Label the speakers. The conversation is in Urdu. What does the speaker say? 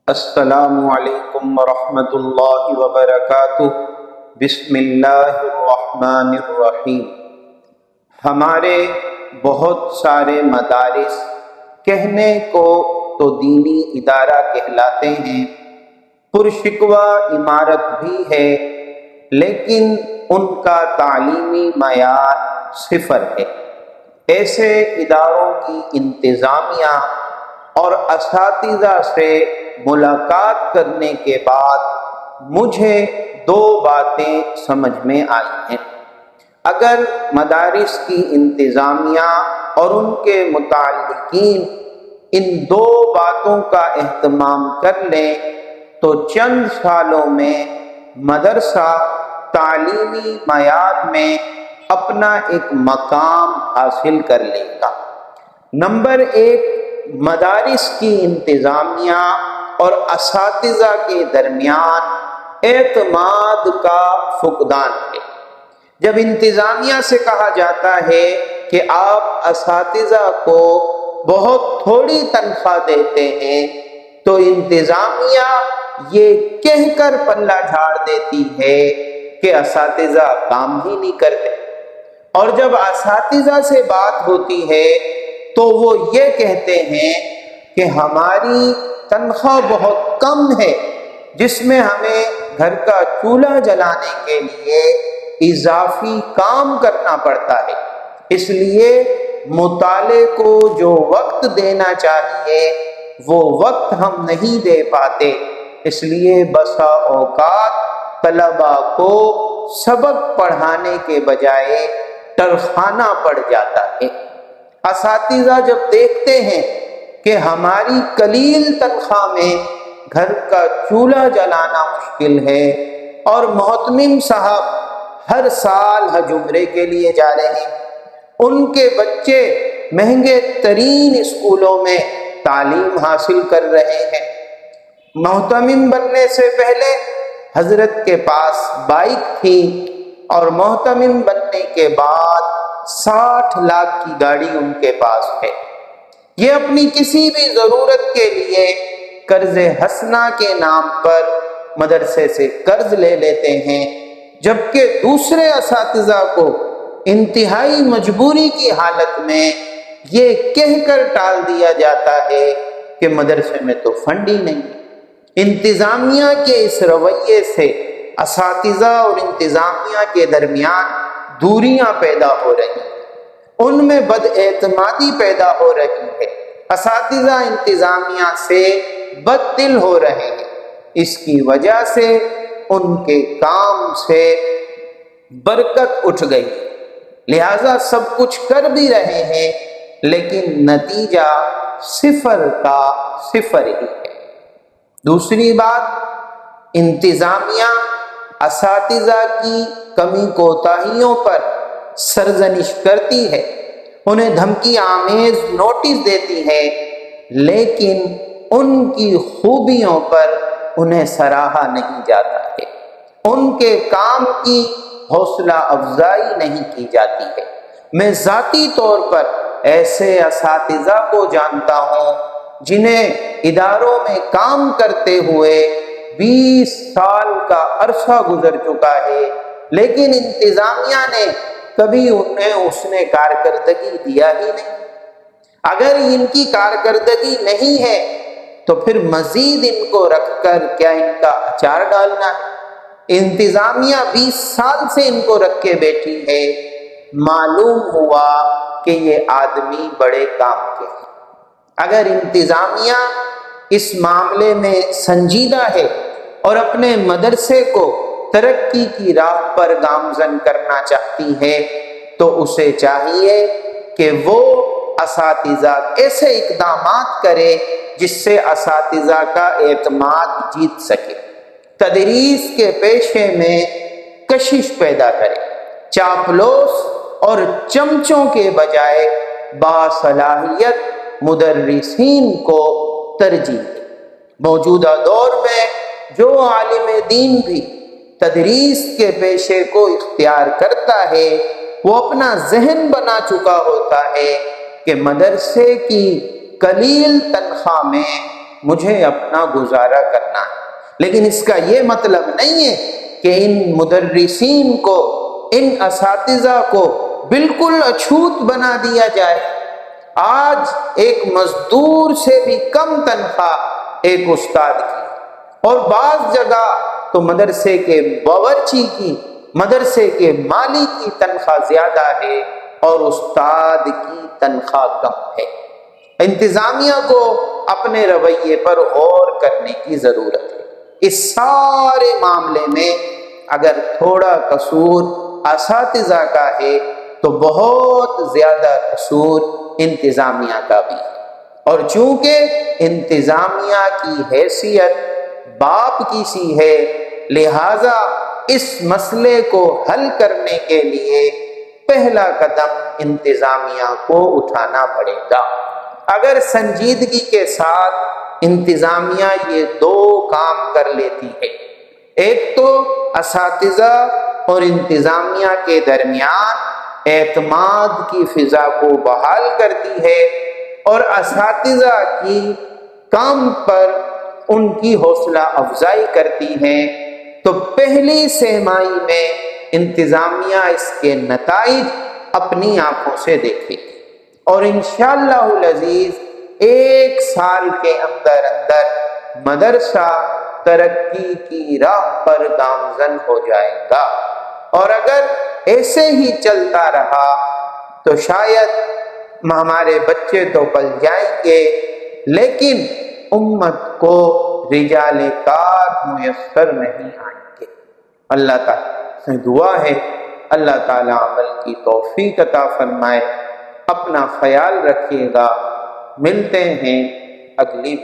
Speaker 1: السلام علیکم ورحمۃ اللہ وبرکاتہ۔ بسم اللہ الرحمن الرحیم۔ ہمارے بہت سارے مدارس کہنے کو تو دینی ادارہ کہلاتے ہیں، پرشکوہ عمارت بھی ہے، لیکن ان کا تعلیمی معیار صفر ہے۔ ایسے اداروں کی انتظامیہ اور اساتذہ سے ملاقات کرنے کے بعد مجھے دو باتیں سمجھ میں آئی ہیں۔ اگر مدارس کی انتظامیہ اور ان کے متعلقین ان دو باتوں کا اہتمام کر لیں تو چند سالوں میں مدرسہ تعلیمی معیار میں اپنا ایک مقام حاصل کر لے گا۔ نمبر ایک، مدارس کی انتظامیہ اور اساتذہ کے درمیان اعتماد کا فقدان ہے۔ جب انتظامیہ سے کہا جاتا ہے کہ آپ اساتذہ کو بہت تھوڑی تنخواہ دیتے ہیں تو انتظامیہ یہ کہہ کر پلہ جھاڑ دیتی ہے کہ اساتذہ کام ہی نہیں کرتے، اور جب اساتذہ سے بات ہوتی ہے تو وہ یہ کہتے ہیں کہ ہماری تنخواہ بہت کم ہے، جس میں ہمیں گھر کا چولہا جلانے کے لیے اضافی کام کرنا پڑتا ہے، اس لیے مطالعے کو جو وقت دینا چاہیے وہ وقت ہم نہیں دے پاتے، اس لیے بسا اوقات طلباء کو سبق پڑھانے کے بجائے ٹرخانا پڑ جاتا ہے۔ اساتذہ جب دیکھتے ہیں کہ ہماری قلیل تنخواہ میں گھر کا چولہا جلانا مشکل ہے، اور محتمم صاحب ہر سال حج عمرے کے لیے جا رہے ہیں، ان کے بچے مہنگے ترین اسکولوں میں تعلیم حاصل کر رہے ہیں، محتمم بننے سے پہلے حضرت کے پاس بائک تھی اور محتمم بننے کے بعد 60 لاکھ کی گاڑی ان کے پاس ہے۔ یہ اپنی کسی بھی ضرورت کے لیے قرض حسنہ کے نام پر مدرسے سے قرض لے لیتے ہیں، جبکہ دوسرے اساتذہ کو انتہائی مجبوری کی حالت میں یہ کہہ کر ٹال دیا جاتا ہے کہ مدرسے میں تو فنڈ ہی نہیں۔ انتظامیہ کے اس رویے سے اساتذہ اور انتظامیہ کے درمیان دوریاں پیدا ہو رہی ہیں، ان میں بد اعتمادی پیدا ہو رہی ہے، اساتذہ انتظامیہ سے بد دل ہو رہے ہیں، اس کی وجہ سے ان کے کام سے برکت اٹھ گئی، لہذا سب کچھ کر بھی رہے ہیں لیکن نتیجہ صفر کا صفر ہی ہے۔ دوسری بات، انتظامیہ اساتذہ کی کمی کوتاہیوں پر سرزنش کرتی ہے، انہیں دھمکی آمیز نوٹس دیتی ہے، لیکن ان کی خوبیوں پر انہیں سراہا نہیں جاتا ہے، ان کے کام کی حوصلہ افزائی نہیں کی جاتی ہے۔ میں ذاتی طور پر ایسے اساتذہ کو جانتا ہوں جنہیں اداروں میں کام کرتے ہوئے 20 سال کا عرصہ گزر چکا ہے، لیکن انتظامیہ نے کبھی انہیں اس نے کارکردگی دیا ہی نہیں۔ اگر ان کی کارکردگی نہیں ہے تو پھر مزید ان کو رکھ کر کیا ان کا اچار ڈالنا ہے؟ انتظامیہ 20 سال سے ان کو رکھ کے بیٹھی ہے، معلوم ہوا کہ یہ آدمی بڑے کام کے ہیں۔ اگر انتظامیہ اس معاملے میں سنجیدہ ہے اور اپنے مدرسے کو ترقی کی راہ پر گامزن کرنا چاہتی ہے تو اسے چاہیے کہ وہ اساتذہ ایسے اقدامات کرے جس سے اساتذہ کا اعتماد جیت سکے، تدریس کے پیشے میں کشش پیدا کرے، چاپلوس اور چمچوں کے بجائے باصلاحیت مدرسین کو ترجیح دے۔ موجودہ دور میں جو عالم دین بھی تدریس کے پیشے کو اختیار کرتا ہے وہ اپنا ذہن بنا چکا ہوتا ہے کہ مدرسے کی قلیل تنخواہ میں مجھے اپنا گزارا کرنا ہے۔ لیکن اس کا یہ مطلب نہیں ہے کہ ان مدرسین کو، ان اساتذہ کو بالکل اچھوت بنا دیا جائے۔ آج ایک مزدور سے بھی کم تنخواہ ایک استاد کی، اور بعض جگہ تو مدرسے کے باورچی کی، مدرسے کے مالی کی تنخواہ زیادہ ہے اور استاد کی تنخواہ کم ہے۔ انتظامیہ کو اپنے رویے پر غور کرنے کی ضرورت ہے۔ اس سارے معاملے میں اگر تھوڑا قصور اساتذہ کا ہے تو بہت زیادہ قصور انتظامیہ کا بھی ہے، اور چونکہ انتظامیہ کی حیثیت باپ کی سی ہے، لہذا اس مسئلے کو حل کرنے کے لیے پہلا قدم انتظامیہ کو اٹھانا پڑے گا۔ اگر سنجیدگی کے ساتھ انتظامیہ یہ دو کام کر لیتی ہے، ایک تو اساتذہ اور انتظامیہ کے درمیان اعتماد کی فضا کو بحال کرتی ہے اور اساتذہ کی کام پر ان کی حوصلہ افزائی کرتی ہے، تو پہلی سہمائی میں انتظامیہ اس کے نتائج اپنی آنکھوں سے دیکھے گی، اور انشاءاللہ العزیز 1 سال کے اندر مدرسہ ترقی کی راہ پر گامزن ہو جائے گا۔ اور اگر ایسے ہی چلتا رہا تو شاید ہمارے بچے تو پل جائیں گے، لیکن امت کو رجال کار میسر نہیں آئیں گے۔ اللہ تعالیٰ سے دعا ہے اللہ تعالیٰ عمل کی توفیق عطا فرمائے۔ اپنا خیال رکھیے گا، ملتے ہیں اگلی